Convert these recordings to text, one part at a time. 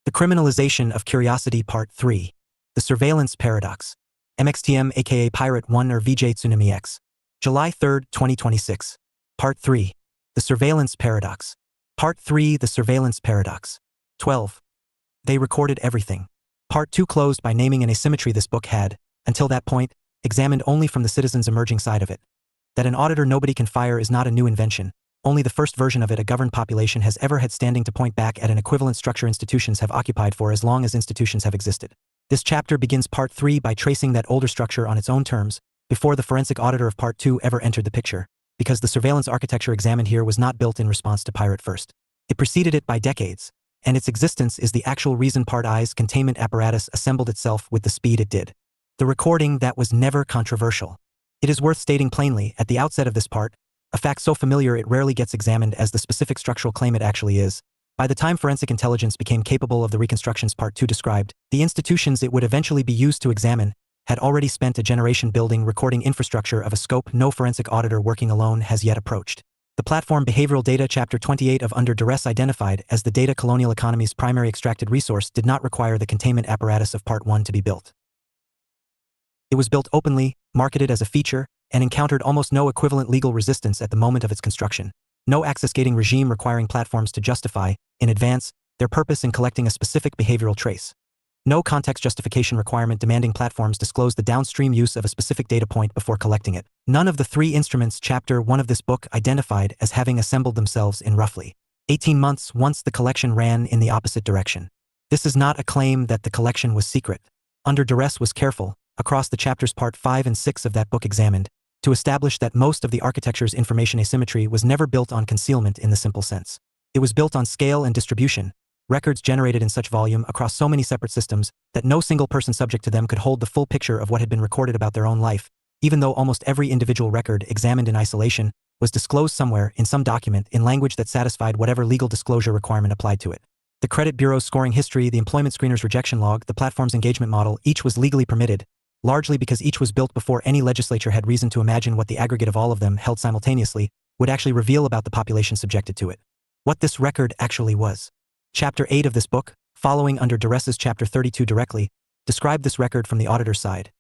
The Criminalization of Curiosity Part 3. The Surveillance Paradox. MXTM aka Pirate 1 or VJ Tsunami X. July 3, 2026. Part 3. The Surveillance Paradox. Part 3. The Surveillance Paradox. 12. They recorded everything. Part 2 closed by naming an asymmetry this book had, until that point, examined only from the citizen's emerging side of it. That an auditor nobody can fire is not a new invention. Only the first version of it a governed population has ever had standing to point back at an equivalent structure institutions have occupied for as long as institutions have existed. This chapter begins Part 3 by tracing that older structure on its own terms, before the forensic auditor of Part 2 ever entered the picture, because the surveillance architecture examined here was not built in response to Pirate First. It preceded it by decades, and its existence is the actual reason Part I's containment apparatus assembled itself with the speed it did. The recording that was never controversial. It is worth stating plainly, at the outset of this part, a fact so familiar it rarely gets examined as the specific structural claim it actually is. By the time forensic intelligence became capable of the reconstructions Part 2 described, the institutions it would eventually be used to examine had already spent a generation building recording infrastructure of a scope no forensic auditor working alone has yet approached. The platform Behavioral Data Chapter 28 of Under Duress identified as the data colonial economy's primary extracted resource did not require the containment apparatus of Part 1 to be built. It was built openly, marketed as a feature, and encountered almost no equivalent legal resistance at the moment of its construction. No access gating regime requiring platforms to justify, in advance, their purpose in collecting a specific behavioral trace. No context justification requirement demanding platforms disclose the downstream use of a specific data point before collecting it. None of the three instruments Chapter 1 of this book identified as having assembled themselves in roughly 18 months once the collection ran in the opposite direction. This is not a claim that the collection was secret. Under Duress was careful, across the chapters Part 5 and 6 of that book examined, to establish that most of the architecture's information asymmetry was never built on concealment in the simple sense. It was built on scale and distribution, records generated in such volume across so many separate systems that no single person subject to them could hold the full picture of what had been recorded about their own life, even though almost every individual record examined in isolation was disclosed somewhere in some document in language that satisfied whatever legal disclosure requirement applied to it. The credit bureau's scoring history, the employment screener's rejection log, the platform's engagement model, each was legally permitted, largely because each was built before any legislature had reason to imagine what the aggregate of all of them held simultaneously would actually reveal about the population subjected to it. What this record actually was. Chapter 8 of this book, following Under Duress's Chapter 32 directly, described this record from the auditor's side.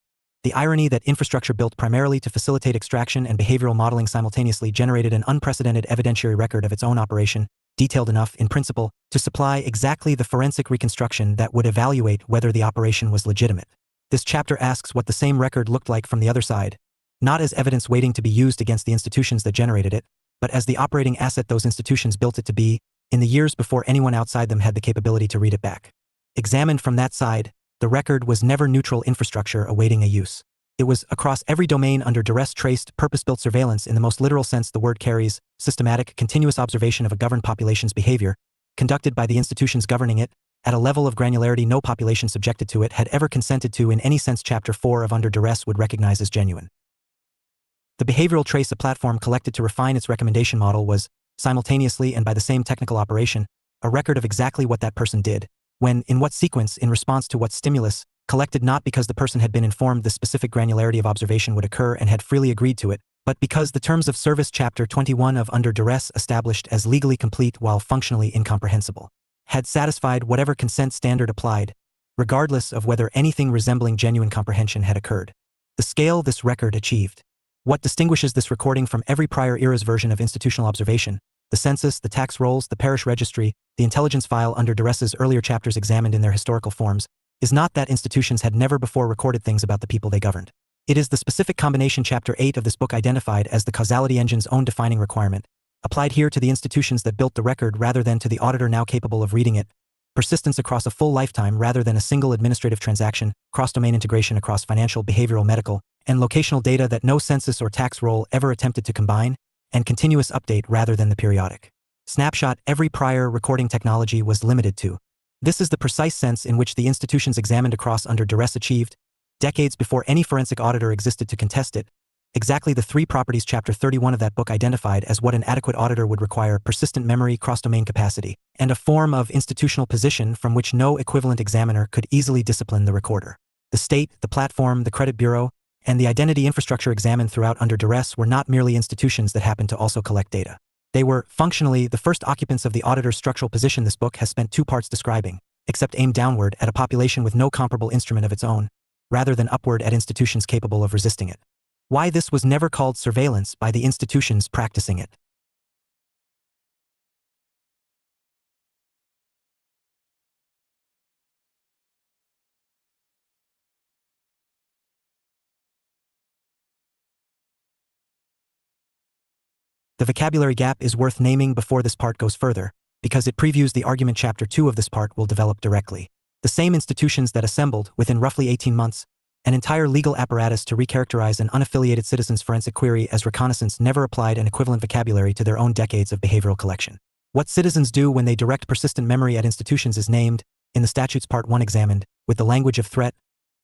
The irony that infrastructure built primarily to facilitate extraction and behavioral modeling simultaneously generated an unprecedented evidentiary record of its own operation, detailed enough, in principle, to supply exactly the forensic reconstruction that would evaluate whether the operation was legitimate. This chapter asks what the same record looked like from the other side, not as evidence waiting to be used against the institutions that generated it, but as the operating asset those institutions built it to be, in the years before anyone outside them had the capability to read it back. Examined from that side, the record was never neutral infrastructure awaiting a use. It was, across every domain under duress, traced, purpose-built surveillance in the most literal sense the word carries, systematic, continuous observation of a governed population's behavior, conducted by the institutions governing it, at a level of granularity no population subjected to it had ever consented to in any sense Chapter 4 of Under Duress would recognize as genuine. The behavioral trace a platform collected to refine its recommendation model was, simultaneously and by the same technical operation, a record of exactly what that person did, when, in what sequence, in response to what stimulus, collected not because the person had been informed the specific granularity of observation would occur and had freely agreed to it, but because the terms of service Chapter 21 of Under Duress established as legally complete while functionally incomprehensible, had satisfied whatever consent standard applied, regardless of whether anything resembling genuine comprehension had occurred. The scale this record achieved. What distinguishes this recording from every prior era's version of institutional observation, the census, the tax rolls, the parish registry, the intelligence file Under Duress's earlier chapters examined in their historical forms, is not that institutions had never before recorded things about the people they governed. It is the specific combination Chapter 8 of this book identified as the causality engine's own defining requirement, applied here to the institutions that built the record rather than to the auditor now capable of reading it, persistence across a full lifetime rather than a single administrative transaction, cross-domain integration across financial, behavioral, medical, and locational data that no census or tax roll ever attempted to combine, and continuous update rather than the periodic snapshot every prior recording technology was limited to. This is the precise sense in which the institutions examined across Under Duress achieved, decades before any forensic auditor existed to contest it, exactly the three properties Chapter 31 of that book identified as what an adequate auditor would require: persistent memory, cross-domain capacity, and a form of institutional position from which no equivalent examiner could easily discipline the recorder. The state, the platform, the credit bureau, and the identity infrastructure examined throughout Under Duress were not merely institutions that happened to also collect data. They were, functionally, the first occupants of the auditor's structural position this book has spent two parts describing. except aimed downward at a population with no comparable instrument of its own, rather than upward at institutions capable of resisting it. Why this was never called surveillance by the institutions practicing it. The vocabulary gap is worth naming before this part goes further, because it previews the argument chapter 2 of this part will develop directly. The same institutions that assembled, within roughly 18 months, an entire legal apparatus to recharacterize an unaffiliated citizen's forensic query as reconnaissance never applied an equivalent vocabulary to their own decades of behavioral collection. What citizens do when they direct persistent memory at institutions is named, in the statute's Part 1 examined, with the language of threat,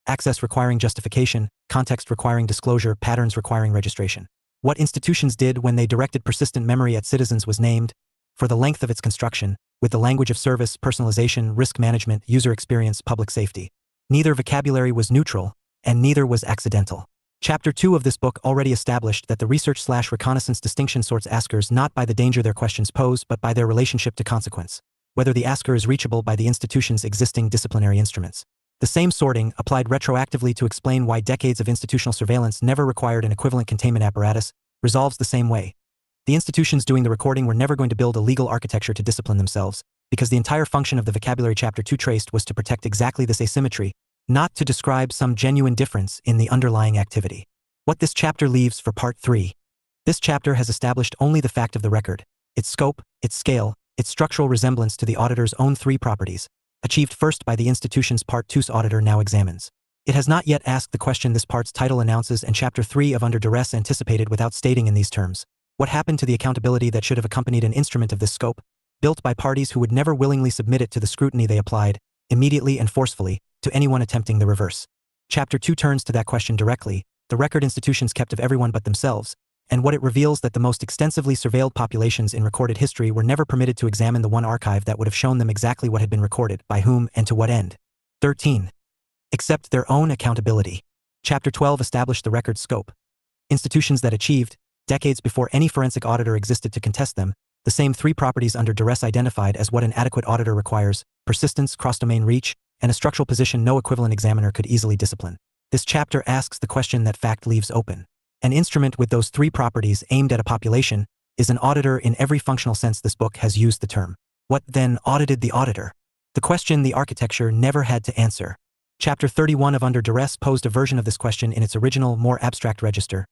access requiring justification, context requiring disclosure, patterns requiring registration. What institutions did when they directed persistent memory at citizens was named, for the length of its construction, with the language of service, personalization, risk management, user experience, public safety. Neither vocabulary was neutral, and neither was accidental. Chapter 2 of this book already established that the research/reconnaissance distinction sorts askers not by the danger their questions pose but by their relationship to consequence, whether the asker is reachable by the institution's existing disciplinary instruments. The same sorting, applied retroactively to explain why decades of institutional surveillance never required an equivalent containment apparatus, resolves the same way. The institutions doing the recording were never going to build a legal architecture to discipline themselves, because the entire function of the vocabulary chapter 2 traced was to protect exactly this asymmetry, not to describe some genuine difference in the underlying activity. What this chapter leaves for part 3. This chapter has established only the fact of the record, its scope, its scale, its structural resemblance to the auditor's own 3 properties, achieved first by the institution's Part 2's auditor now examines. It has not yet asked the question this part's title announces and Chapter 3 of Under Duress anticipated without stating in these terms. What happened to the accountability that should have accompanied an instrument of this scope, built by parties who would never willingly submit it to the scrutiny they applied, immediately and forcefully, to anyone attempting the reverse? Chapter 2 turns to that question directly, the record institutions kept of everyone but themselves, and what it reveals that the most extensively surveilled populations in recorded history were never permitted to examine the one archive that would have shown them exactly what had been recorded, by whom, and to what end. 13. Accept their own accountability. Chapter 12 established the record's scope. Institutions that achieved, decades before any forensic auditor existed to contest them, the same 3 properties Under Duress identified as what an adequate auditor requires: persistence, cross-domain reach, and a structural position no equivalent examiner could easily discipline. This chapter asks the question that fact leaves open. An instrument with those 3 properties aimed at a population is an auditor in every functional sense this book has used the term. What then audited the auditor? The question the architecture never had to answer. Chapter 31 of Under Duress posed a version of this question in its original, more abstract register.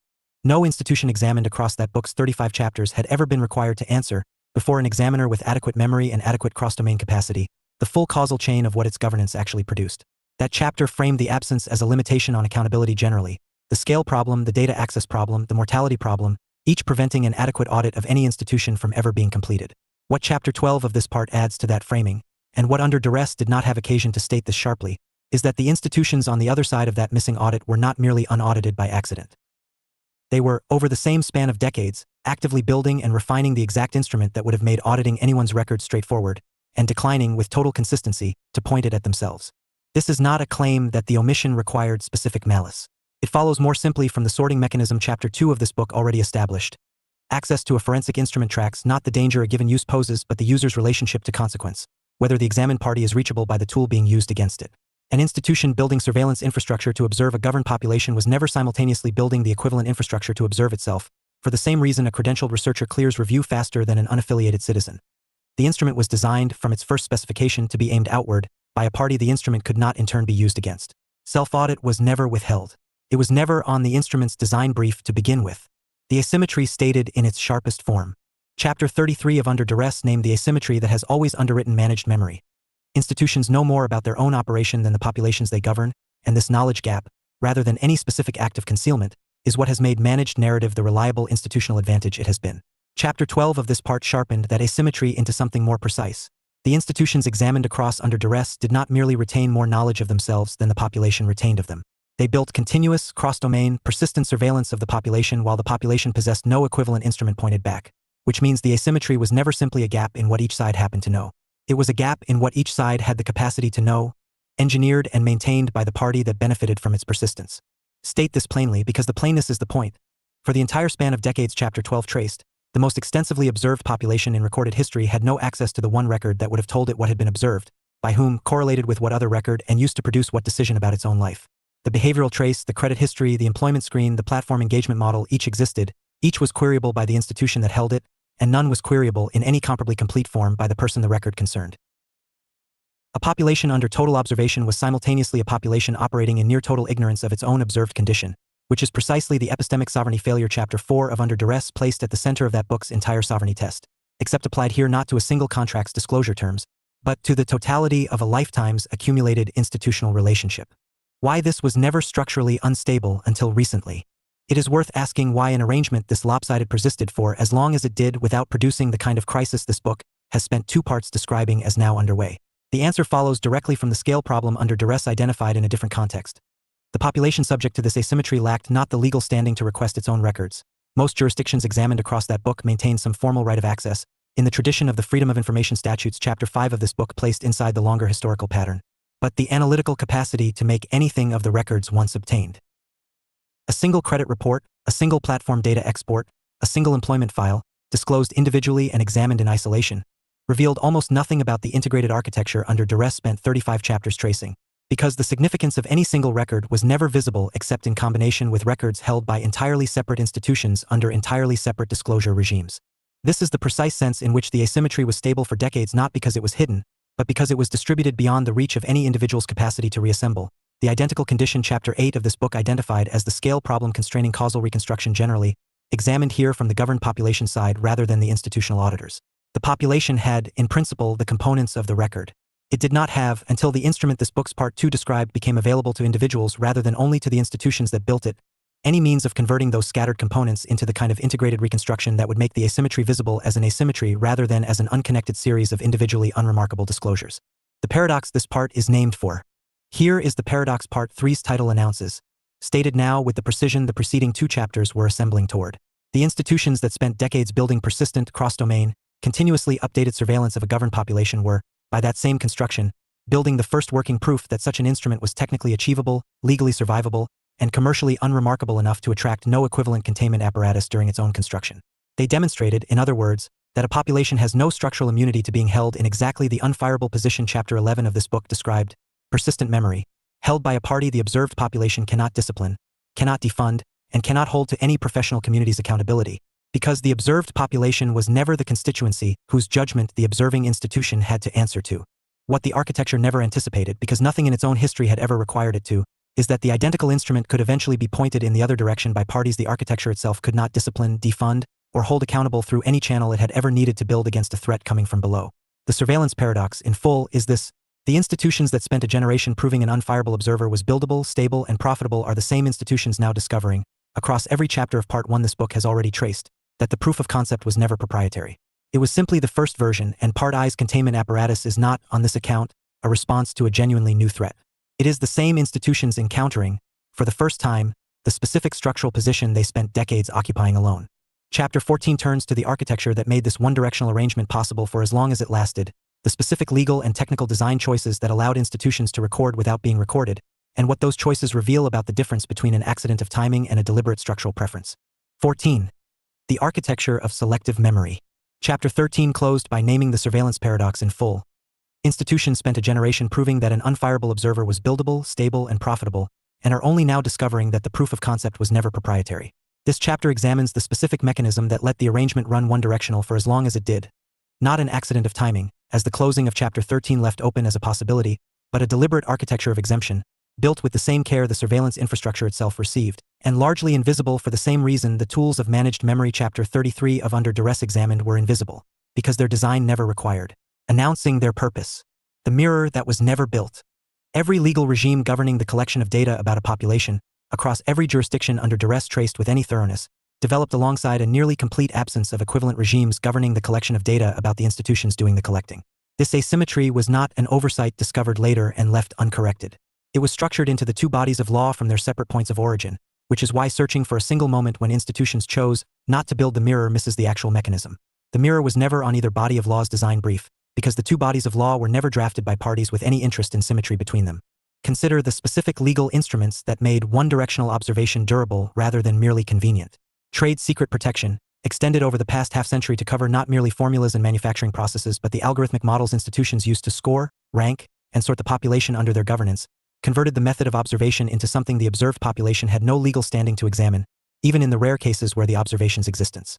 No institution examined across that book's 35 chapters had ever been required to answer, before an examiner with adequate memory and adequate cross-domain capacity, the full causal chain of what its governance actually produced. That chapter framed the absence as a limitation on accountability generally, the scale problem, the data access problem, the mortality problem, each preventing an adequate audit of any institution from ever being completed. What Chapter 12 of this part adds to that framing, and what Under Duress did not have occasion to state this sharply, is that the institutions on the other side of that missing audit were not merely unaudited by accident. They were, over the same span of decades, actively building and refining the exact instrument that would have made auditing anyone's record straightforward, and declining with total consistency to point it at themselves. This is not a claim that the omission required specific malice. It follows more simply from the sorting mechanism Chapter 2 of this book already established. Access to a forensic instrument tracks not the danger a given use poses but the user's relationship to consequence, whether the examined party is reachable by the tool being used against it. An institution building surveillance infrastructure to observe a governed population was never simultaneously building the equivalent infrastructure to observe itself, for the same reason a credentialed researcher clears review faster than an unaffiliated citizen. The instrument was designed, from its first specification, to be aimed outward, by a party the instrument could not in turn be used against. Self-audit was never withheld. It was never on the instrument's design brief to begin with. The asymmetry stated in its sharpest form. Chapter 33 of Under Duress named the asymmetry that has always underwritten managed memory. Institutions know more about their own operation than the populations they govern, and this knowledge gap, rather than any specific act of concealment, is what has made managed narrative the reliable institutional advantage it has been. Chapter 12 of this part sharpened that asymmetry into something more precise. The institutions examined across Under Duress did not merely retain more knowledge of themselves than the population retained of them. They built continuous, cross-domain, persistent surveillance of the population while the population possessed no equivalent instrument pointed back, which means the asymmetry was never simply a gap in what each side happened to know. It was a gap in what each side had the capacity to know, engineered and maintained by the party that benefited from its persistence. State this plainly because the plainness is the point. For the entire span of decades Chapter 12 traced, the most extensively observed population in recorded history had no access to the one record that would have told it what had been observed, by whom, correlated with what other record, and used to produce what decision about its own life. The behavioral trace, the credit history, the employment screen, the platform engagement model each existed, each was queryable by the institution that held it, and none was queryable in any comparably complete form by the person the record concerned. A population under total observation was simultaneously a population operating in near total ignorance of its own observed condition, which is precisely the epistemic sovereignty failure chapter 4 of Under Duress placed at the center of that book's entire sovereignty test, except applied here not to a single contract's disclosure terms, but to the totality of a lifetime's accumulated institutional relationship. Why this was never structurally unstable until recently. It is worth asking why an arrangement this lopsided persisted for as long as it did without producing the kind of crisis this book has spent 2 parts describing as now underway. The answer follows directly from the scale problem Under Duress identified in a different context. The population subject to this asymmetry lacked not the legal standing to request its own records. Most jurisdictions examined across that book maintained some formal right of access, in the tradition of the Freedom of Information Statutes chapter 5 of this book placed inside the longer historical pattern, but the analytical capacity to make anything of the records once obtained. A single credit report, a single platform data export, a single employment file, disclosed individually and examined in isolation, revealed almost nothing about the integrated architecture Under Duress spent 35 chapters tracing, because the significance of any single record was never visible except in combination with records held by entirely separate institutions under entirely separate disclosure regimes. This is the precise sense in which the asymmetry was stable for decades not because it was hidden, but because it was distributed beyond the reach of any individual's capacity to reassemble. The identical condition chapter 8 of this book identified as the scale problem constraining causal reconstruction generally, examined here from the governed population side rather than the institutional auditors. The population had, in principle, the components of the record. It did not have, until the instrument this book's part 2 described became available to individuals rather than only to the institutions that built it, any means of converting those scattered components into the kind of integrated reconstruction that would make the asymmetry visible as an asymmetry rather than as an unconnected series of individually unremarkable disclosures. The paradox this part is named for. Here is the paradox part 3's title announces, stated now with the precision the preceding 2 chapters were assembling toward. The institutions that spent decades building persistent, cross-domain, continuously updated surveillance of a governed population were, by that same construction, building the first working proof that such an instrument was technically achievable, legally survivable, and commercially unremarkable enough to attract no equivalent containment apparatus during its own construction. They demonstrated, in other words, that a population has no structural immunity to being held in exactly the unfireable position chapter 11 of this book described, persistent memory, held by a party the observed population cannot discipline, cannot defund, and cannot hold to any professional community's accountability, because the observed population was never the constituency whose judgment the observing institution had to answer to. What the architecture never anticipated, because nothing in its own history had ever required it to, is that the identical instrument could eventually be pointed in the other direction by parties the architecture itself could not discipline, defund, or hold accountable through any channel it had ever needed to build against a threat coming from below. The surveillance paradox, in full, is this: the institutions that spent a generation proving an unfireable observer was buildable, stable, and profitable are the same institutions now discovering, across every chapter of Part 1 this book has already traced, that the proof of concept was never proprietary. It was simply the first version, and Part I's containment apparatus is not, on this account, a response to a genuinely new threat. It is the same institutions encountering, for the first time, the specific structural position they spent decades occupying alone. Chapter 14 turns to the architecture that made this one-directional arrangement possible for as long as it lasted, the specific legal and technical design choices that allowed institutions to record without being recorded, and what those choices reveal about the difference between an accident of timing and a deliberate structural preference. 14. The architecture of selective memory. Chapter 13 closed by naming the surveillance paradox in full. Institutions spent a generation proving that an unfireable observer was buildable, stable, and profitable, and are only now discovering that the proof of concept was never proprietary. This chapter examines the specific mechanism that let the arrangement run one-directional for as long as it did. Not an accident of timing, as the closing of Chapter 13 left open as a possibility, but a deliberate architecture of exemption, built with the same care the surveillance infrastructure itself received, and largely invisible for the same reason the tools of managed memory Chapter 33 of Under Duress examined were invisible, because their design never required. Announcing their purpose. The mirror that was never built. Every legal regime governing the collection of data about a population, across every jurisdiction Under Duress traced with any thoroughness, developed alongside a nearly complete absence of equivalent regimes governing the collection of data about the institutions doing the collecting. This asymmetry was not an oversight discovered later and left uncorrected. It was structured into the 2 bodies of law from their separate points of origin, which is why searching for a single moment when institutions chose not to build the mirror misses the actual mechanism. The mirror was never on either body of law's design brief, because the 2 bodies of law were never drafted by parties with any interest in symmetry between them. Consider the specific legal instruments that made one-directional observation durable rather than merely convenient. Trade secret protection, extended over the past half-century to cover not merely formulas and manufacturing processes but the algorithmic models institutions used to score, rank, and sort the population under their governance, converted the method of observation into something the observed population had no legal standing to examine, even in the rare cases where the observation's existence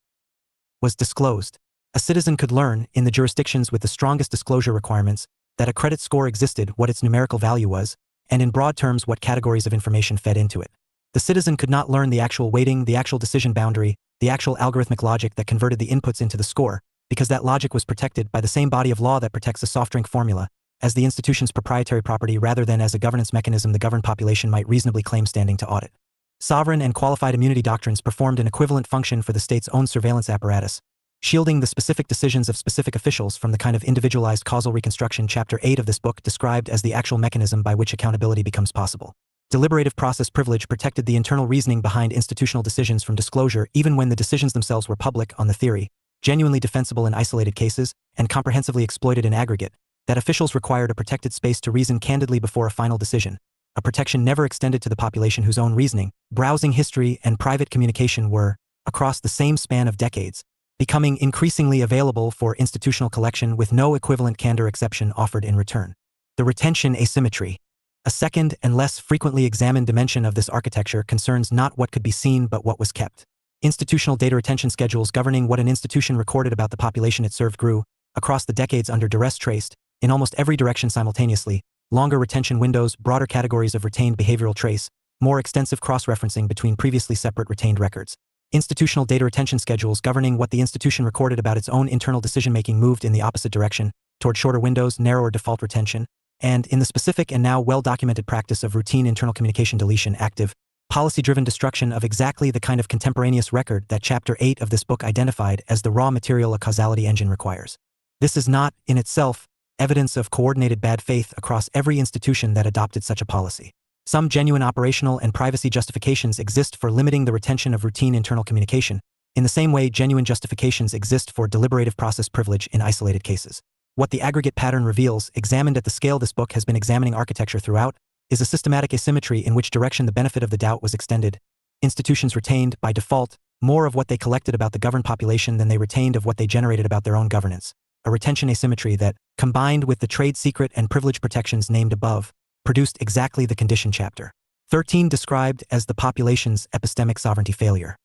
was disclosed. A citizen could learn, in the jurisdictions with the strongest disclosure requirements, that a credit score existed, what its numerical value was, and in broad terms what categories of information fed into it. The citizen could not learn the actual weighting, the actual decision boundary, the actual algorithmic logic that converted the inputs into the score, because that logic was protected by the same body of law that protects a soft drink formula, as the institution's proprietary property rather than as a governance mechanism the governed population might reasonably claim standing to audit. Sovereign and qualified immunity doctrines performed an equivalent function for the state's own surveillance apparatus, shielding the specific decisions of specific officials from the kind of individualized causal reconstruction Chapter 8 of this book described as the actual mechanism by which accountability becomes possible. Deliberative process privilege protected the internal reasoning behind institutional decisions from disclosure even when the decisions themselves were public on the theory, genuinely defensible in isolated cases, and comprehensively exploited in aggregate, that officials required a protected space to reason candidly before a final decision, a protection never extended to the population whose own reasoning, browsing history, and private communication were, across the same span of decades, becoming increasingly available for institutional collection with no equivalent candor exception offered in return. The retention asymmetry. A second and less frequently examined dimension of this architecture concerns not what could be seen but what was kept. Institutional data retention schedules governing what an institution recorded about the population it served grew, across the decades under duress traced, in almost every direction simultaneously, longer retention windows, broader categories of retained behavioral trace, more extensive cross-referencing between previously separate retained records. Institutional data retention schedules governing what the institution recorded about its own internal decision-making moved in the opposite direction, toward shorter windows, narrower default retention, and, in the specific and now well-documented practice of routine internal communication deletion, active, policy-driven destruction of exactly the kind of contemporaneous record that Chapter 8 of this book identified as the raw material a causality engine requires. This is not, in itself, evidence of coordinated bad faith across every institution that adopted such a policy. Some genuine operational and privacy justifications exist for limiting the retention of routine internal communication, in the same way genuine justifications exist for deliberative process privilege in isolated cases. What the aggregate pattern reveals, examined at the scale this book has been examining architecture throughout, is a systematic asymmetry in which direction the benefit of the doubt was extended. Institutions retained, by default, more of what they collected about the governed population than they retained of what they generated about their own governance. A retention asymmetry that, combined with the trade secret and privilege protections named above, produced exactly the condition Chapter 13 described as the population's epistemic sovereignty failure.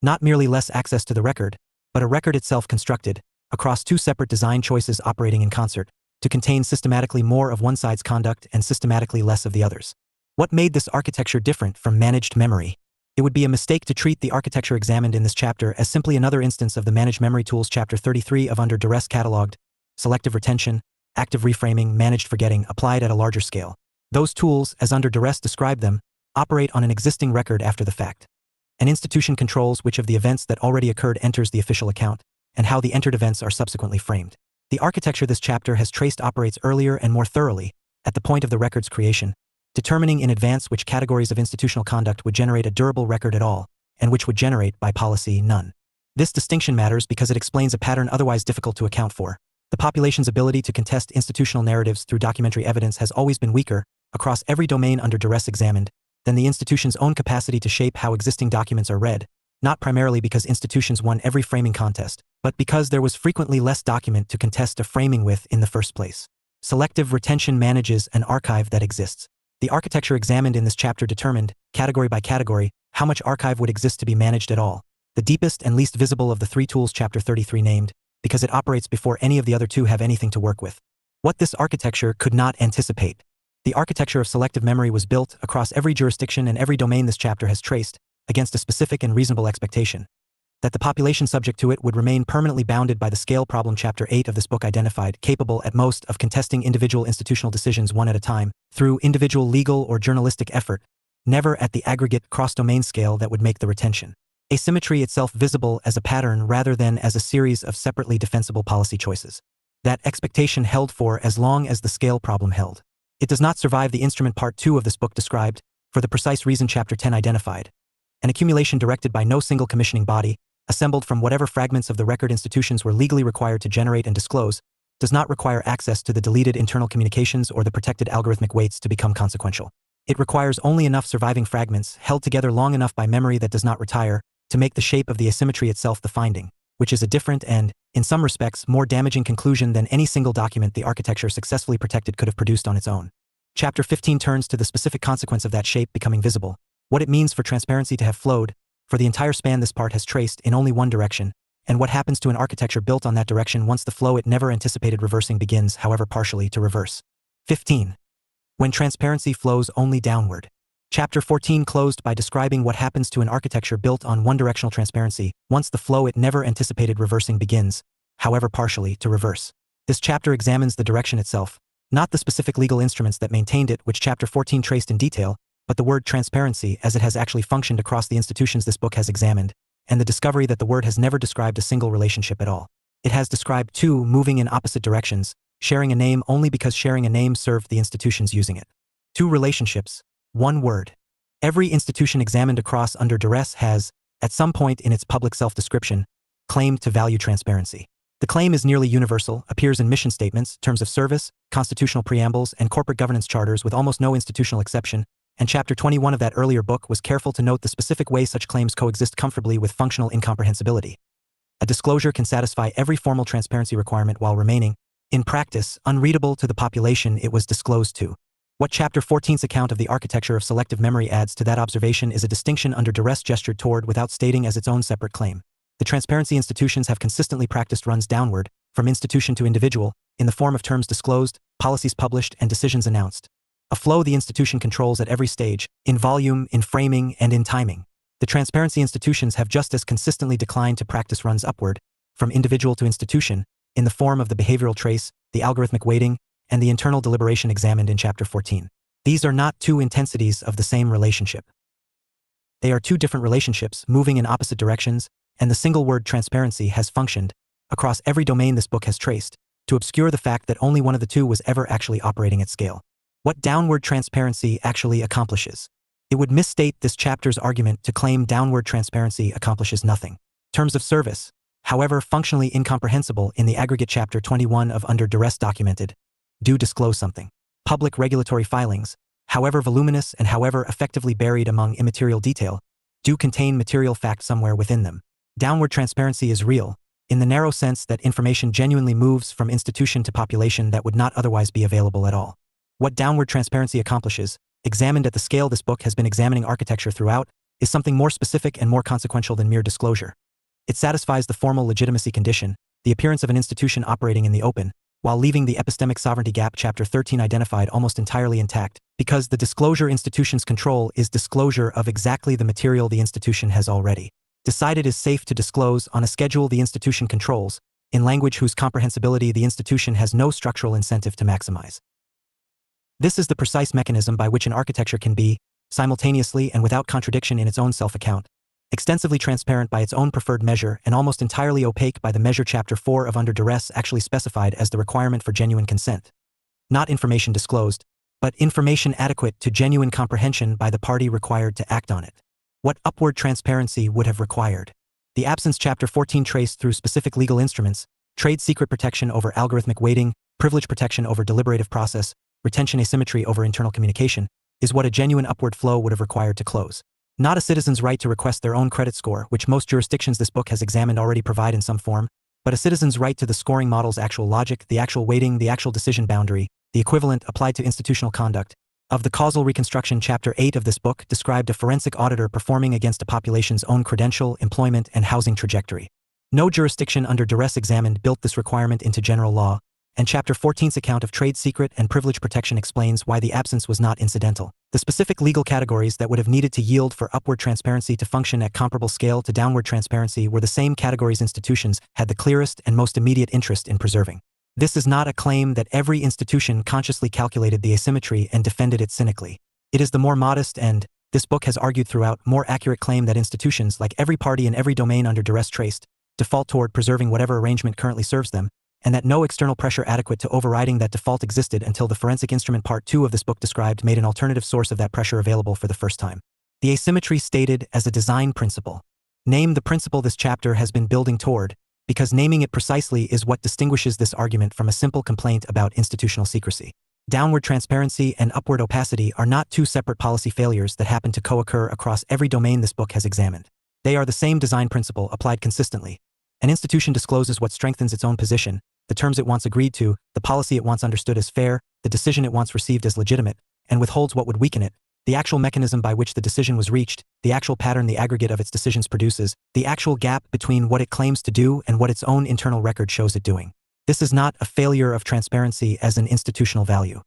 Not merely less access to the record, but a record itself constructed, across two separate design choices operating in concert, to contain systematically more of one side's conduct and systematically less of the other's. What made this architecture different from managed memory? It would be a mistake to treat the architecture examined in this chapter as simply another instance of the Managed Memory Tools Chapter 33 of Under Duress cataloged, selective retention, active reframing, managed forgetting applied at a larger scale. Those tools, as Under Duress described them, operate on an existing record after the fact. An institution controls which of the events that already occurred enters the official account, and how the entered events are subsequently framed. The architecture this chapter has traced operates earlier and more thoroughly, at the point of the record's creation, determining in advance which categories of institutional conduct would generate a durable record at all, and which would generate, by policy, none. This distinction matters because it explains a pattern otherwise difficult to account for. The population's ability to contest institutional narratives through documentary evidence has always been weaker, across every domain Under Duress examined, than the institution's own capacity to shape how existing documents are read, not primarily because institutions won every framing contest, but because there was frequently less document to contest a framing with in the first place. Selective retention manages an archive that exists. The architecture examined in this chapter determined, category by category, how much archive would exist to be managed at all, the deepest and least visible of the three tools Chapter 33 named, because it operates before any of the other two have anything to work with. What this architecture could not anticipate. The architecture of selective memory was built across every jurisdiction and every domain this chapter has traced, against a specific and reasonable expectation, that the population subject to it would remain permanently bounded by the scale problem Chapter 8 of this book identified, capable at most of contesting individual institutional decisions one at a time, through individual legal or journalistic effort, never at the aggregate cross-domain scale that would make the retention. Asymmetry itself visible as a pattern rather than as a series of separately defensible policy choices. That expectation held for as long as the scale problem held. It does not survive the instrument Part 2 of this book described, for the precise reason Chapter 10 identified. An accumulation directed by no single commissioning body, assembled from whatever fragments of the record institutions were legally required to generate and disclose, does not require access to the deleted internal communications or the protected algorithmic weights to become consequential. It requires only enough surviving fragments, held together long enough by memory that does not retire, to make the shape of the asymmetry itself the finding, which is a different and, in some respects, more damaging conclusion than any single document the architecture successfully protected could have produced on its own. Chapter 15 turns to the specific consequence of that shape becoming visible, what it means for transparency to have flowed, for the entire span this part has traced in only one direction, and what happens to an architecture built on that direction once the flow it never anticipated reversing begins, however partially, to reverse. 15. When transparency flows only downward. Chapter 14 closed by describing what happens to an architecture built on one-directional transparency once the flow it never anticipated reversing begins, however partially, to reverse. This chapter examines the direction itself, not the specific legal instruments that maintained it, which Chapter 14 traced in detail, but the word transparency as it has actually functioned across the institutions this book has examined, and the discovery that the word has never described a single relationship at all. It has described two moving in opposite directions, sharing a name only because sharing a name served the institutions using it. Two relationships, one word. Every institution examined across under duress has, at some point in its public self-description, claimed to value transparency. The claim is nearly universal, appears in mission statements, terms of service, constitutional preambles, and corporate governance charters with almost no institutional exception, and Chapter 21 of that earlier book was careful to note the specific way such claims coexist comfortably with functional incomprehensibility. A disclosure can satisfy every formal transparency requirement while remaining, in practice, unreadable to the population it was disclosed to. What Chapter 14's account of the architecture of selective memory adds to that observation is a distinction under duress gestured toward without stating as its own separate claim. The transparency institutions have consistently practiced runs downward, from institution to individual, in the form of terms disclosed, policies published, and decisions announced. A flow the institution controls at every stage, in volume, in framing, and in timing. The transparency institutions have just as consistently declined to practice runs upward, from individual to institution, in the form of the behavioral trace, the algorithmic weighting, and the internal deliberation examined in Chapter 14. These are not two intensities of the same relationship. They are two different relationships moving in opposite directions, and the single word transparency has functioned, across every domain this book has traced, to obscure the fact that only one of the two was ever actually operating at scale. What downward transparency actually accomplishes. It would misstate this chapter's argument to claim downward transparency accomplishes nothing. Terms of service, however functionally incomprehensible in the aggregate Chapter 21 of Under Duress documented, do disclose something. Public regulatory filings, however voluminous and however effectively buried among immaterial detail, do contain material fact somewhere within them. Downward transparency is real, in the narrow sense that information genuinely moves from institution to population that would not otherwise be available at all. What downward transparency accomplishes, examined at the scale this book has been examining architecture throughout, is something more specific and more consequential than mere disclosure. It satisfies the formal legitimacy condition, the appearance of an institution operating in the open, while leaving the epistemic sovereignty gap Chapter 13 identified almost entirely intact, because the disclosure institution's control is disclosure of exactly the material the institution has already decided is safe to disclose on a schedule the institution controls, in language whose comprehensibility the institution has no structural incentive to maximize. This is the precise mechanism by which an architecture can be, simultaneously and without contradiction in its own self-account, extensively transparent by its own preferred measure and almost entirely opaque by the measure Chapter 4 of Under Duress actually specified as the requirement for genuine consent. Not information disclosed, but information adequate to genuine comprehension by the party required to act on it. What upward transparency would have required. The absence Chapter 14 traced through specific legal instruments, trade secret protection over algorithmic weighting, privilege protection over deliberative process, retention asymmetry over internal communication, is what a genuine upward flow would have required to close. Not a citizen's right to request their own credit score, which most jurisdictions this book has examined already provide in some form, but a citizen's right to the scoring model's actual logic, the actual weighting, the actual decision boundary, the equivalent applied to institutional conduct. Of the causal reconstruction Chapter 8 of this book described a forensic auditor performing against a population's own credential, employment, and housing trajectory. No jurisdiction under duress examined built this requirement into general law, and Chapter 14's account of trade secret and privilege protection explains why the absence was not incidental. The specific legal categories that would have needed to yield for upward transparency to function at comparable scale to downward transparency were the same categories institutions had the clearest and most immediate interest in preserving. This is not a claim that every institution consciously calculated the asymmetry and defended it cynically. It is the more modest and, this book has argued throughout, more accurate claim that institutions, like every party in every domain under duress traced, default toward preserving whatever arrangement currently serves them, and that no external pressure adequate to overriding that default existed until the forensic instrument Part 2 of this book described made an alternative source of that pressure available for the first time. The asymmetry stated as a design principle. Name the principle this chapter has been building toward, because naming it precisely is what distinguishes this argument from a simple complaint about institutional secrecy. Downward transparency and upward opacity are not two separate policy failures that happen to co-occur across every domain this book has examined. They are the same design principle applied consistently, An institution discloses what strengthens its own position, the terms it wants agreed to, the policy it wants understood as fair, the decision it wants received as legitimate, and withholds what would weaken it, the actual mechanism by which the decision was reached, the actual pattern the aggregate of its decisions produces, the actual gap between what it claims to do and what its own internal record shows it doing. This is not a failure of transparency as an institutional value.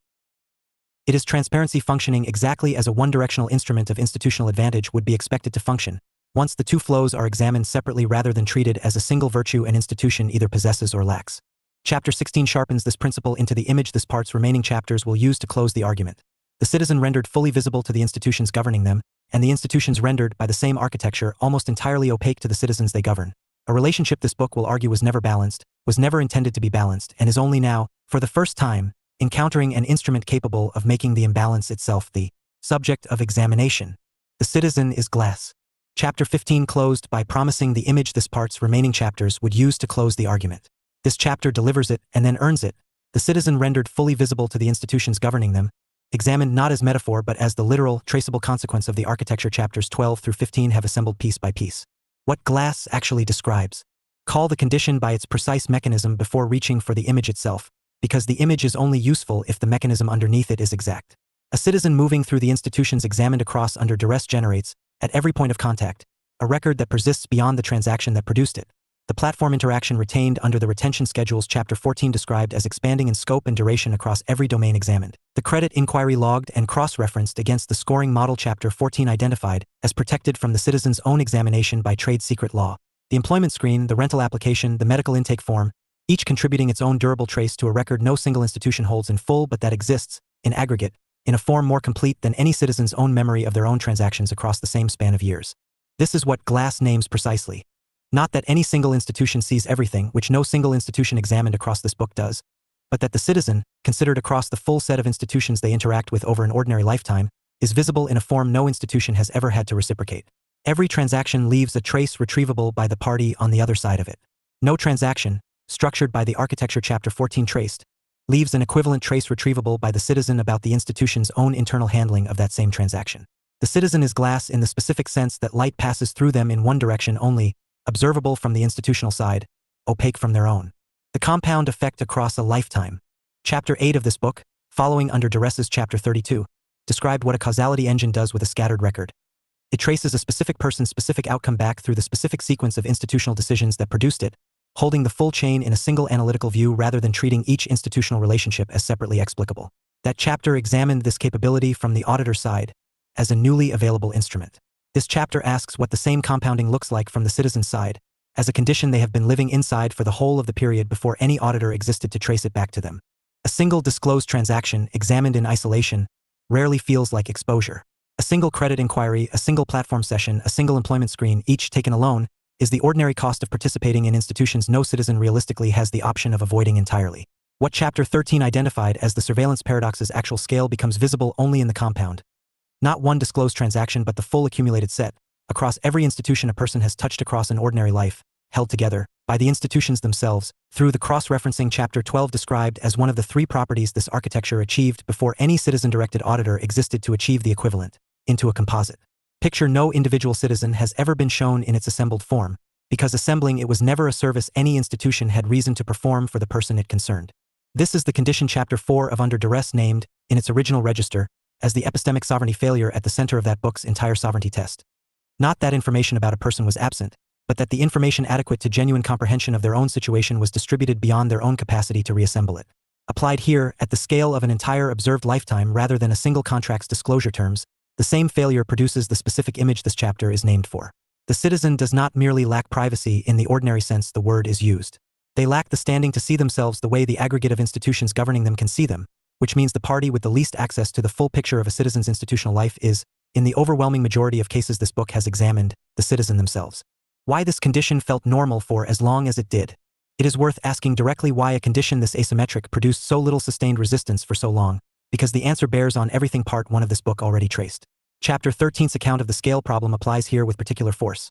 It is transparency functioning exactly as a one-directional instrument of institutional advantage would be expected to function, once the two flows are examined separately rather than treated as a single virtue an institution either possesses or lacks. Chapter 16 sharpens this principle into the image this part's remaining chapters will use to close the argument. The citizen rendered fully visible to the institutions governing them, and the institutions rendered, by the same architecture, almost entirely opaque to the citizens they govern. A relationship this book will argue was never balanced, was never intended to be balanced, and is only now, for the first time, encountering an instrument capable of making the imbalance itself the subject of examination. The citizen is glass. Chapter 15 closed by promising the image this part's remaining chapters would use to close the argument. This chapter delivers it and then earns it, the citizen rendered fully visible to the institutions governing them, examined not as metaphor but as the literal, traceable consequence of the architecture chapters 12 through 15 have assembled piece by piece. What glass actually describes. Call the condition by its precise mechanism before reaching for the image itself, because the image is only useful if the mechanism underneath it is exact. A citizen moving through the institutions examined across under duress generates, at every point of contact, a record that persists beyond the transaction that produced it. The platform interaction retained under the retention schedules chapter 14 described as expanding in scope and duration across every domain examined. The credit inquiry logged and cross-referenced against the scoring model chapter 14 identified as protected from the citizen's own examination by trade secret law. The employment screen, the rental application, the medical intake form, each contributing its own durable trace to a record no single institution holds in full but that exists, in aggregate, in a form more complete than any citizen's own memory of their own transactions across the same span of years. This is what glass names precisely. Not that any single institution sees everything, which no single institution examined across this book does, but that the citizen, considered across the full set of institutions they interact with over an ordinary lifetime, is visible in a form no institution has ever had to reciprocate. Every transaction leaves a trace retrievable by the party on the other side of it. No transaction, structured by the architecture chapter 14 traced, leaves an equivalent trace retrievable by the citizen about the institution's own internal handling of that same transaction. The citizen is glass in the specific sense that light passes through them in one direction only, observable from the institutional side, opaque from their own. The compound effect across a lifetime. Chapter 8 of this book, following under duress's chapter 32, described what a causality engine does with a scattered record. It traces a specific person's specific outcome back through the specific sequence of institutional decisions that produced it, holding the full chain in a single analytical view rather than treating each institutional relationship as separately explicable. That chapter examined this capability from the auditor's side as a newly available instrument. This chapter asks what the same compounding looks like from the citizen's side, as a condition they have been living inside for the whole of the period before any auditor existed to trace it back to them. A single disclosed transaction, examined in isolation, rarely feels like exposure. A single credit inquiry, a single platform session, a single employment screen, each taken alone, is the ordinary cost of participating in institutions no citizen realistically has the option of avoiding entirely. What Chapter 13 identified as the surveillance paradox's actual scale becomes visible only in the compound. Not one disclosed transaction but the full accumulated set, across every institution a person has touched across an ordinary life, held together, by the institutions themselves, through the cross-referencing Chapter 12 described as one of the three properties this architecture achieved before any citizen-directed auditor existed to achieve the equivalent, into a composite. Picture no individual citizen has ever been shown in its assembled form, because assembling it was never a service any institution had reason to perform for the person it concerned. This is the condition Chapter 4 of Under Duress named, in its original register, as the epistemic sovereignty failure at the center of that book's entire sovereignty test. Not that information about a person was absent, but that the information adequate to genuine comprehension of their own situation was distributed beyond their own capacity to reassemble it. Applied here, at the scale of an entire observed lifetime rather than a single contract's disclosure terms, the same failure produces the specific image this chapter is named for. The citizen does not merely lack privacy in the ordinary sense the word is used. They lack the standing to see themselves the way the aggregate of institutions governing them can see them, which means the party with the least access to the full picture of a citizen's institutional life is, in the overwhelming majority of cases this book has examined, the citizen themselves. Why this condition felt normal for as long as it did. It is worth asking directly why a condition this asymmetric produced so little sustained resistance for so long, because the answer bears on everything part 1 of this book already traced. Chapter 13's account of the scale problem applies here with particular force.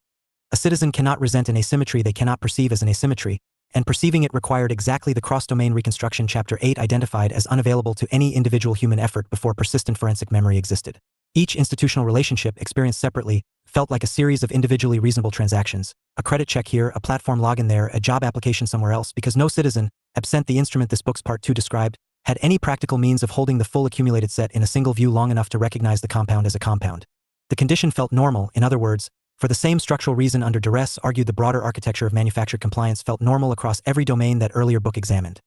A citizen cannot resent an asymmetry they cannot perceive as an asymmetry, and perceiving it required exactly the cross-domain reconstruction Chapter 8 identified as unavailable to any individual human effort before persistent forensic memory existed. Each institutional relationship, experienced separately, felt like a series of individually reasonable transactions. A credit check here, a platform login there, a job application somewhere else, because no citizen, absent the instrument this book's part 2 described, had any practical means of holding the full accumulated set in a single view long enough to recognize the compound as a compound. The condition felt normal, in other words, for the same structural reason under duress argued the broader architecture of manufactured compliance felt normal across every domain that earlier book examined.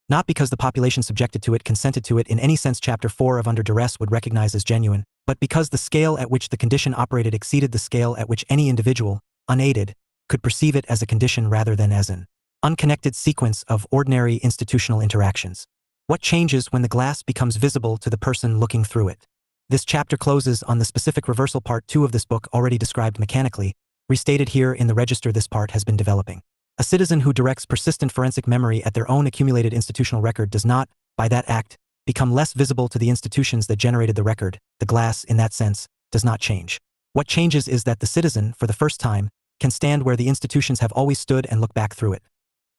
Not because the population subjected to it consented to it in any sense Chapter 4 of Under Duress would recognize as genuine, but because the scale at which the condition operated exceeded the scale at which any individual, unaided, could perceive it as a condition rather than as an unconnected sequence of ordinary institutional interactions. What changes when the glass becomes visible to the person looking through it? This chapter closes on the specific reversal part 2 of this book already described mechanically, restated here in the register this part has been developing. A citizen who directs persistent forensic memory at their own accumulated institutional record does not, by that act, become less visible to the institutions that generated the record. The glass, in that sense, does not change. What changes is that the citizen, for the first time, can stand where the institutions have always stood and look back through it.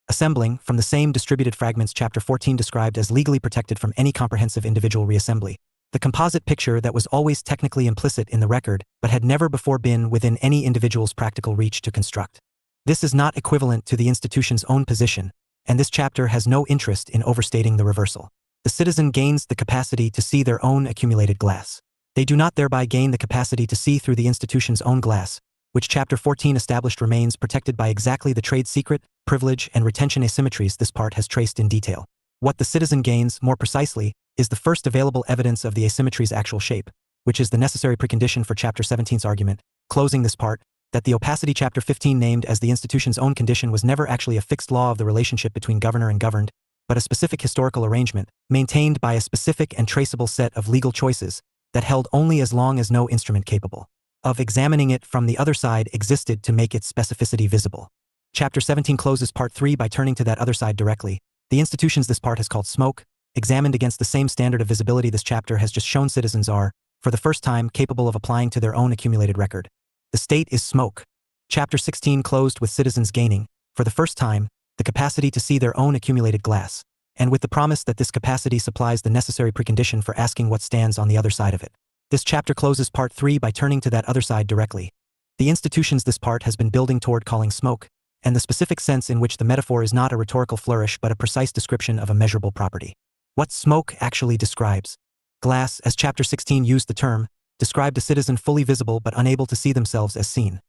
Assembling, from the same distributed fragments Chapter 14 described as legally protected from any comprehensive individual reassembly. The composite picture that was always technically implicit in the record, but had never before been within any individual's practical reach to construct. This is not equivalent to the institution's own position, and this chapter has no interest in overstating the reversal. The citizen gains the capacity to see their own accumulated glass. They do not thereby gain the capacity to see through the institution's own glass, which Chapter 14 established remains protected by exactly the trade secret, privilege, and retention asymmetries this part has traced in detail. What the citizen gains, more precisely, is the first available evidence of the asymmetry's actual shape, which is the necessary precondition for Chapter 17's argument, closing this part, that the opacity Chapter 15 named as the institution's own condition was never actually a fixed law of the relationship between governor and governed, but a specific historical arrangement, maintained by a specific and traceable set of legal choices, that held only as long as no instrument capable of examining it from the other side existed to make its specificity visible. Chapter 17 closes Part 3 by turning to that other side directly. The institutions this part has called smoke, examined against the same standard of visibility this chapter has just shown citizens are, for the first time, capable of applying to their own accumulated record. The state is smoke. Chapter 16 closed with citizens gaining, for the first time, the capacity to see their own accumulated glass, and with the promise that this capacity supplies the necessary precondition for asking what stands on the other side of it. This chapter closes Part 3 by turning to that other side directly. The institutions this part has been building toward calling smoke, and the specific sense in which the metaphor is not a rhetorical flourish but a precise description of a measurable property. What smoke actually describes. Glass, as Chapter 16 used the term, described a citizen fully visible but unable to see themselves as seen.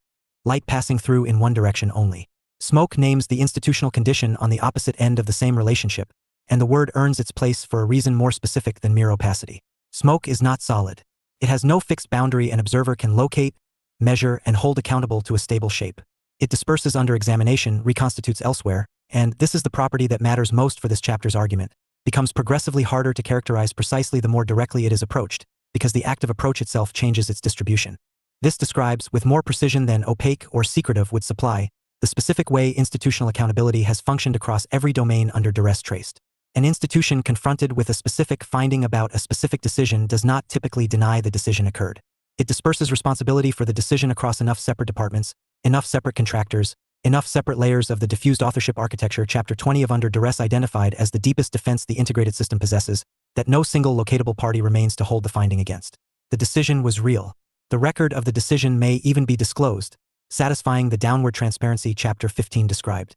Light passing through in one direction only. Smoke names the institutional condition on the opposite end of the same relationship, and the word earns its place for a reason more specific than mere opacity. Smoke is not solid. It has no fixed boundary an observer can locate, measure, and hold accountable to a stable shape. It disperses under examination, reconstitutes elsewhere, and this is the property that matters most for this chapter's argument, becomes progressively harder to characterize precisely the more directly it is approached, because the act of approach itself changes its distribution. This describes, with more precision than opaque or secretive would supply, the specific way institutional accountability has functioned across every domain under duress traced. An institution confronted with a specific finding about a specific decision does not typically deny the decision occurred. It disperses responsibility for the decision across enough separate departments, enough separate contractors, enough separate layers of the diffused authorship architecture Chapter 20 of Under Duress identified as the deepest defense the integrated system possesses, that no single locatable party remains to hold the finding against. The decision was real. The record of the decision may even be disclosed, satisfying the downward transparency Chapter 15 described.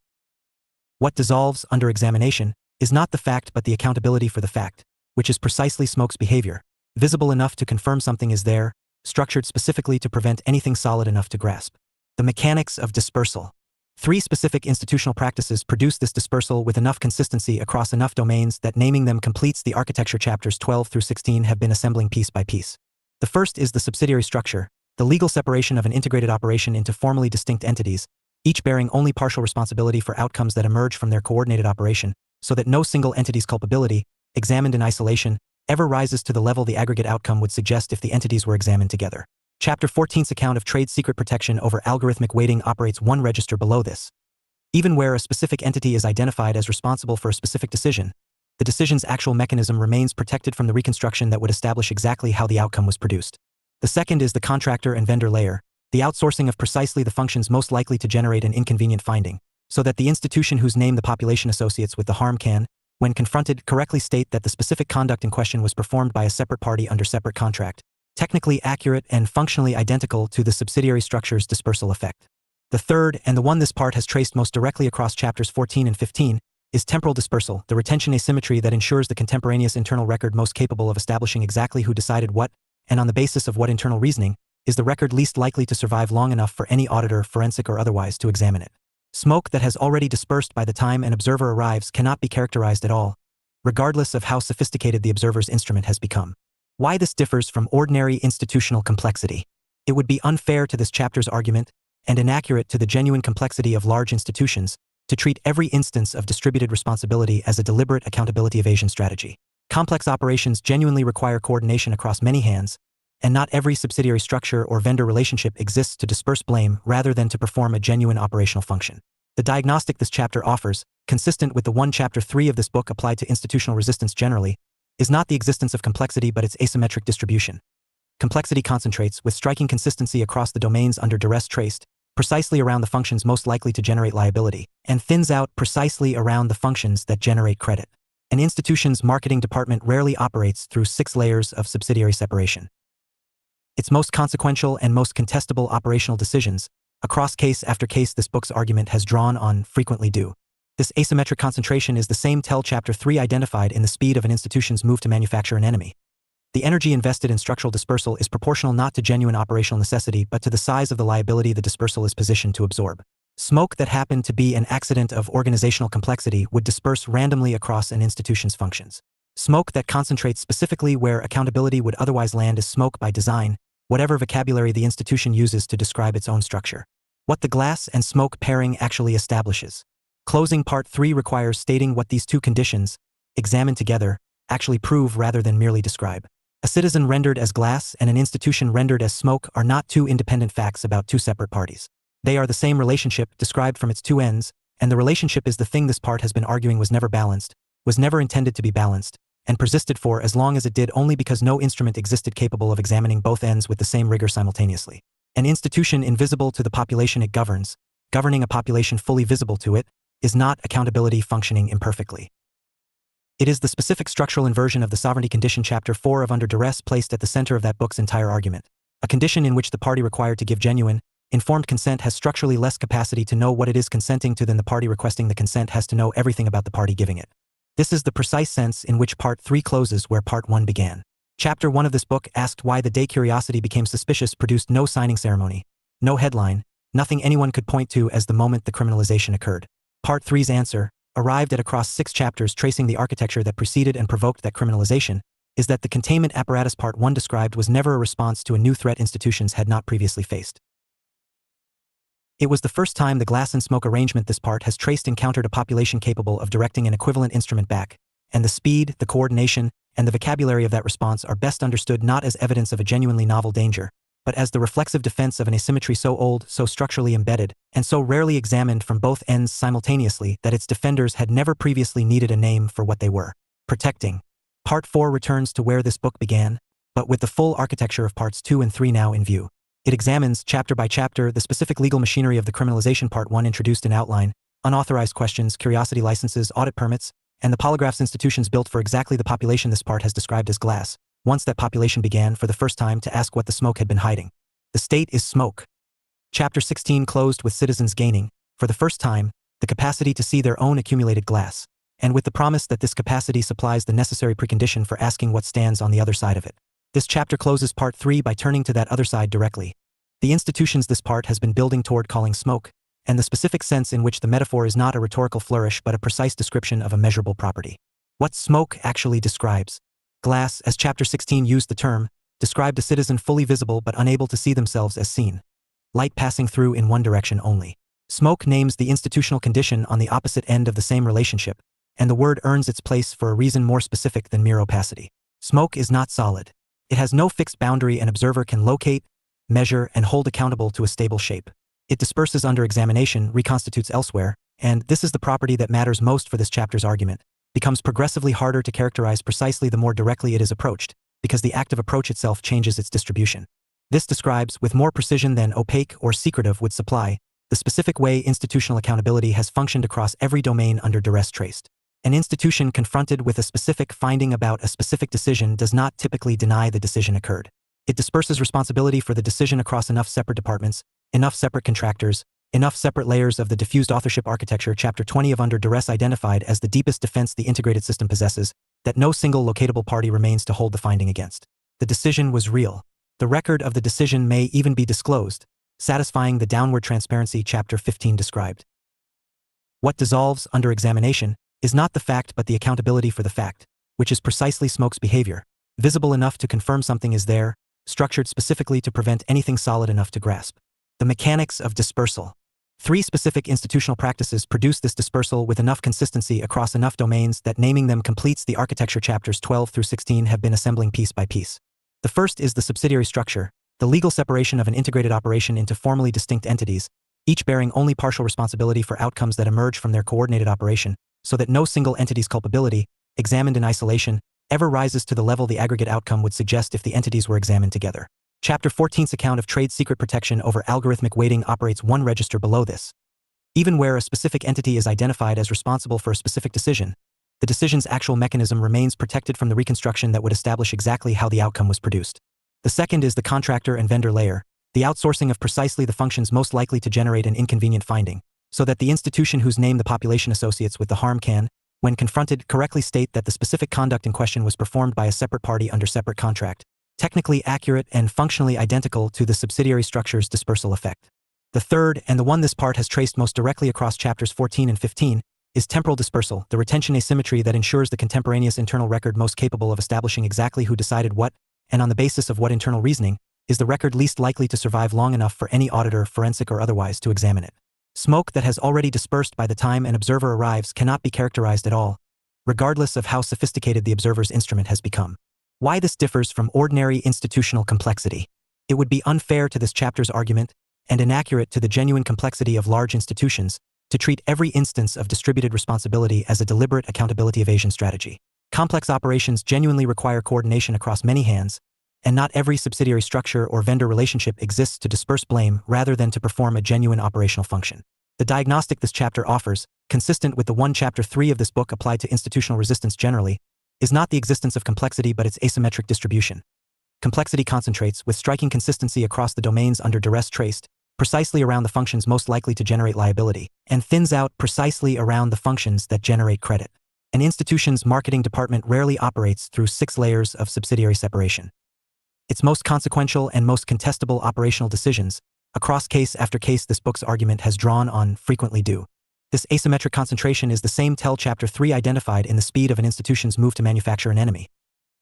What dissolves under examination is not the fact but the accountability for the fact, which is precisely smoke's behavior, visible enough to confirm something is there, structured specifically to prevent anything solid enough to grasp. The mechanics of dispersal. 3 specific institutional practices produce this dispersal with enough consistency across enough domains that naming them completes the architecture Chapters 12 through 16 have been assembling piece by piece. The first is the subsidiary structure, the legal separation of an integrated operation into formally distinct entities, each bearing only partial responsibility for outcomes that emerge from their coordinated operation, so that no single entity's culpability, examined in isolation, ever rises to the level the aggregate outcome would suggest if the entities were examined together. Chapter 14's account of trade secret protection over algorithmic weighting operates one register below this. Even where a specific entity is identified as responsible for a specific decision, the decision's actual mechanism remains protected from the reconstruction that would establish exactly how the outcome was produced. The second is the contractor and vendor layer, the outsourcing of precisely the functions most likely to generate an inconvenient finding, so that the institution whose name the population associates with the harm can, when confronted, correctly state that the specific conduct in question was performed by a separate party under separate contract, technically accurate and functionally identical to the subsidiary structure's dispersal effect. The third, and the one this part has traced most directly across chapters 14 and 15, is temporal dispersal, the retention asymmetry that ensures the contemporaneous internal record most capable of establishing exactly who decided what, and on the basis of what internal reasoning, is the record least likely to survive long enough for any auditor, forensic or otherwise, to examine it. Smoke that has already dispersed by the time an observer arrives cannot be characterized at all, regardless of how sophisticated the observer's instrument has become. Why this differs from ordinary institutional complexity? It would be unfair to this chapter's argument, and inaccurate to the genuine complexity of large institutions, to treat every instance of distributed responsibility as a deliberate accountability evasion strategy. Complex operations genuinely require coordination across many hands, and not every subsidiary structure or vendor relationship exists to disperse blame rather than to perform a genuine operational function. The diagnostic this chapter offers, consistent with the one chapter 3 of this book applied to institutional resistance generally, is not the existence of complexity but its asymmetric distribution. Complexity concentrates, with striking consistency across the domains under duress traced, precisely around the functions most likely to generate liability, and thins out precisely around the functions that generate credit. An institution's marketing department rarely operates through 6 layers of subsidiary separation. Its most consequential and most contestable operational decisions, across case after case this book's argument has drawn on, frequently do. This asymmetric concentration is the same tell chapter 3 identified in the speed of an institution's move to manufacture an enemy. The energy invested in structural dispersal is proportional not to genuine operational necessity but to the size of the liability the dispersal is positioned to absorb. Smoke that happened to be an accident of organizational complexity would disperse randomly across an institution's functions. Smoke that concentrates specifically where accountability would otherwise land is smoke by design, whatever vocabulary the institution uses to describe its own structure. What the glass and smoke pairing actually establishes. Closing part 3 requires stating what these two conditions, examined together, actually prove rather than merely describe. A citizen rendered as glass and an institution rendered as smoke are not two independent facts about two separate parties. They are the same relationship described from its two ends, and the relationship is the thing this part has been arguing was never balanced, was never intended to be balanced, and persisted for as long as it did only because no instrument existed capable of examining both ends with the same rigor simultaneously. An institution invisible to the population it governs, governing a population fully visible to it, is not accountability functioning imperfectly. It is the specific structural inversion of the sovereignty condition chapter 4 of Under Duress placed at the center of that book's entire argument. A condition in which the party required to give genuine, informed consent has structurally less capacity to know what it is consenting to than the party requesting the consent has to know everything about the party giving it. This is the precise sense in which Part 3 closes where Part 1 began. Chapter 1 of this book asked why the day curiosity became suspicious produced no signing ceremony, no headline, nothing anyone could point to as the moment the criminalization occurred. Part 3's answer, arrived at across 6 chapters tracing the architecture that preceded and provoked that criminalization, is that the containment apparatus Part 1 described was never a response to a new threat institutions had not previously faced. It was the first time the glass and smoke arrangement this part has traced encountered a population capable of directing an equivalent instrument back, and the speed, the coordination, and the vocabulary of that response are best understood not as evidence of a genuinely novel danger, but as the reflexive defense of an asymmetry so old, so structurally embedded, and so rarely examined from both ends simultaneously that its defenders had never previously needed a name for what they were protecting. Part 4 returns to where this book began, but with the full architecture of Parts 2 and 3 now in view. It examines, chapter by chapter, the specific legal machinery of the criminalization Part 1 introduced in outline, unauthorized questions, curiosity licenses, audit permits, and the polygraphs institutions built for exactly the population this part has described as glass, once that population began for the first time to ask what the smoke had been hiding. The state is smoke. Chapter 16 closed with citizens gaining, for the first time, the capacity to see their own accumulated glass, and with the promise that this capacity supplies the necessary precondition for asking what stands on the other side of it. This chapter closes Part 3 by turning to that other side directly. The institutions this part has been building toward calling smoke, and the specific sense in which the metaphor is not a rhetorical flourish but a precise description of a measurable property. What smoke actually describes. Glass, as Chapter 16 used the term, described a citizen fully visible but unable to see themselves as seen. Light passing through in one direction only. Smoke names the institutional condition on the opposite end of the same relationship, and the word earns its place for a reason more specific than mere opacity. Smoke is not solid. It has no fixed boundary an observer can locate, measure, and hold accountable to a stable shape. It disperses under examination, reconstitutes elsewhere, and this is the property that matters most for this chapter's argument, becomes progressively harder to characterize precisely the more directly it is approached, because the act of approach itself changes its distribution. This describes, with more precision than opaque or secretive would supply, the specific way institutional accountability has functioned across every domain under duress traced. An institution confronted with a specific finding about a specific decision does not typically deny the decision occurred. It disperses responsibility for the decision across enough separate departments, enough separate contractors, enough separate layers of the diffused authorship architecture. Chapter 20 of Under Duress identified as the deepest defense the integrated system possesses, that no single locatable party remains to hold the finding against. The decision was real. The record of the decision may even be disclosed, satisfying the downward transparency Chapter 15 described. What dissolves under examination is not the fact but the accountability for the fact, which is precisely Smoke's behavior, visible enough to confirm something is there, structured specifically to prevent anything solid enough to grasp. The mechanics of dispersal. 3 specific institutional practices produce this dispersal with enough consistency across enough domains that naming them completes the architecture. Chapters 12 through 16 have been assembling piece by piece. The first is the subsidiary structure, the legal separation of an integrated operation into formally distinct entities, each bearing only partial responsibility for outcomes that emerge from their coordinated operation, so that no single entity's culpability, examined in isolation, ever rises to the level the aggregate outcome would suggest if the entities were examined together. Chapter 14's account of trade secret protection over algorithmic weighting operates one register below this. Even where a specific entity is identified as responsible for a specific decision, the decision's actual mechanism remains protected from the reconstruction that would establish exactly how the outcome was produced. The second is the contractor and vendor layer, the outsourcing of precisely the functions most likely to generate an inconvenient finding, so that the institution whose name the population associates with the harm can, when confronted, correctly state that the specific conduct in question was performed by a separate party under separate contract, technically accurate and functionally identical to the subsidiary structure's dispersal effect. The third, and the one this part has traced most directly across chapters 14 and 15, is temporal dispersal, the retention asymmetry that ensures the contemporaneous internal record most capable of establishing exactly who decided what, and on the basis of what internal reasoning, is the record least likely to survive long enough for any auditor, forensic or otherwise, to examine it. Smoke that has already dispersed by the time an observer arrives cannot be characterized at all, regardless of how sophisticated the observer's instrument has become. Why this differs from ordinary institutional complexity. It would be unfair to this chapter's argument, and inaccurate to the genuine complexity of large institutions, to treat every instance of distributed responsibility as a deliberate accountability evasion strategy. Complex operations genuinely require coordination across many hands, and not every subsidiary structure or vendor relationship exists to disperse blame rather than to perform a genuine operational function. The diagnostic this chapter offers, consistent with the one Chapter 3 of this book applied to institutional resistance generally, is not the existence of complexity but its asymmetric distribution. Complexity concentrates, with striking consistency across the domains under duress traced, precisely around the functions most likely to generate liability, and thins out precisely around the functions that generate credit. An institution's marketing department rarely operates through 6 layers of subsidiary separation. Its most consequential and most contestable operational decisions, across case after case this book's argument has drawn on, frequently do. This asymmetric concentration is the same Chapter 3 identified in the speed of an institution's move to manufacture an enemy.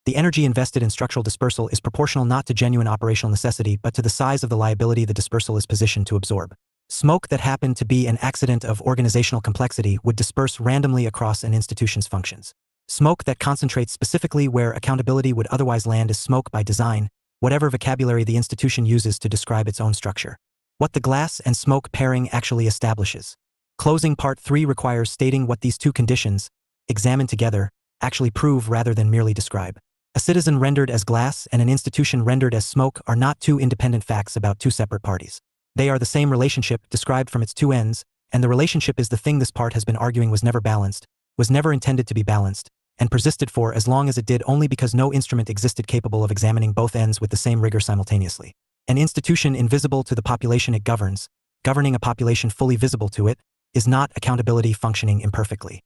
The energy invested in structural dispersal is proportional not to genuine operational necessity but to the size of the liability the dispersal is positioned to absorb. Smoke that happened to be an accident of organizational complexity would disperse randomly across an institution's functions. Smoke that concentrates specifically where accountability would otherwise land is smoke by design, whatever vocabulary the institution uses to describe its own structure. What the glass and smoke pairing actually establishes. Closing Part 3 requires stating what these two conditions, examined together, actually prove rather than merely describe. A citizen rendered as glass and an institution rendered as smoke are not two independent facts about two separate parties. They are the same relationship described from its two ends, and the relationship is the thing this part has been arguing was never balanced, was never intended to be balanced, and persisted for as long as it did only because no instrument existed capable of examining both ends with the same rigor simultaneously. An institution invisible to the population it governs, governing a population fully visible to it, is not accountability functioning imperfectly.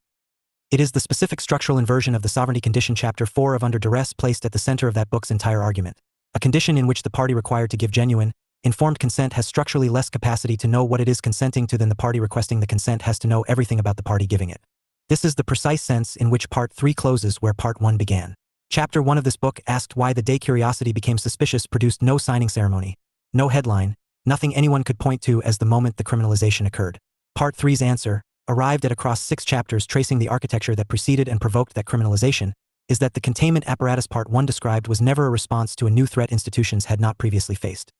It is the specific structural inversion of the sovereignty condition Chapter 4 of Under Duress placed at the center of that book's entire argument. A condition in which the party required to give genuine, informed consent has structurally less capacity to know what it is consenting to than the party requesting the consent has to know everything about the party giving it. This is the precise sense in which Part 3 closes where Part 1 began. Chapter 1 of this book asked why the day curiosity became suspicious produced no signing ceremony, no headline, nothing anyone could point to as the moment the criminalization occurred. Part 3's answer, arrived at across 6 chapters tracing the architecture that preceded and provoked that criminalization, is that the containment apparatus Part 1 described was never a response to a new threat institutions had not previously faced.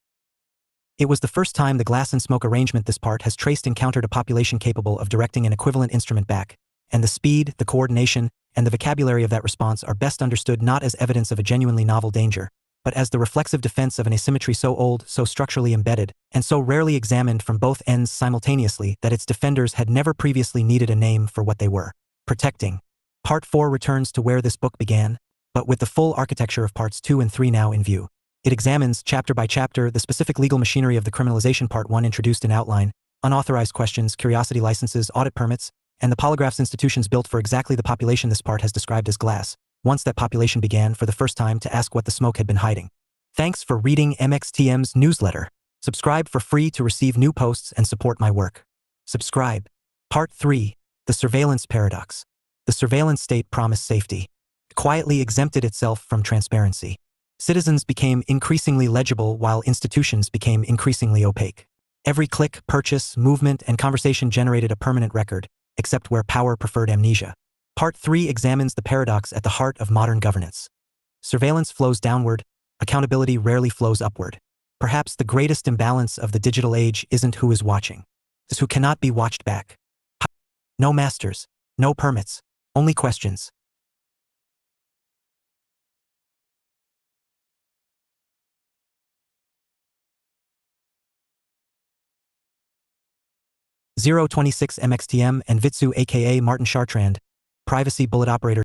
It was the first time the glass and smoke arrangement this part has traced encountered a population capable of directing an equivalent instrument back, and the speed, the coordination, and the vocabulary of that response are best understood not as evidence of a genuinely novel danger, but as the reflexive defense of an asymmetry so old, so structurally embedded, and so rarely examined from both ends simultaneously that its defenders had never previously needed a name for what they were. Protecting. Part 4 returns to where this book began, but with the full architecture of Parts 2 and 3 now in view. It examines, chapter by chapter, the specific legal machinery of the criminalization Part 1 introduced in outline, unauthorized questions, curiosity licenses, audit permits, and the polygraphs institutions built for exactly the population this part has described as glass, once that population began for the first time to ask what the smoke had been hiding. Thanks for reading MXTM's newsletter. Subscribe for free to receive new posts and support my work. Subscribe. Part 3. The Surveillance Paradox. The surveillance state promised safety. It quietly exempted itself from transparency. Citizens became increasingly legible while institutions became increasingly opaque. Every click, purchase, movement, and conversation generated a permanent record, except where power preferred amnesia. Part 3 examines the paradox at the heart of modern governance. Surveillance flows downward, accountability rarely flows upward. Perhaps the greatest imbalance of the digital age isn't who is watching, it's who cannot be watched back. No masters, no permits, only questions. .026 MXTM and Vitsu aka Martin Chartrand, Privacy Bullet Operator.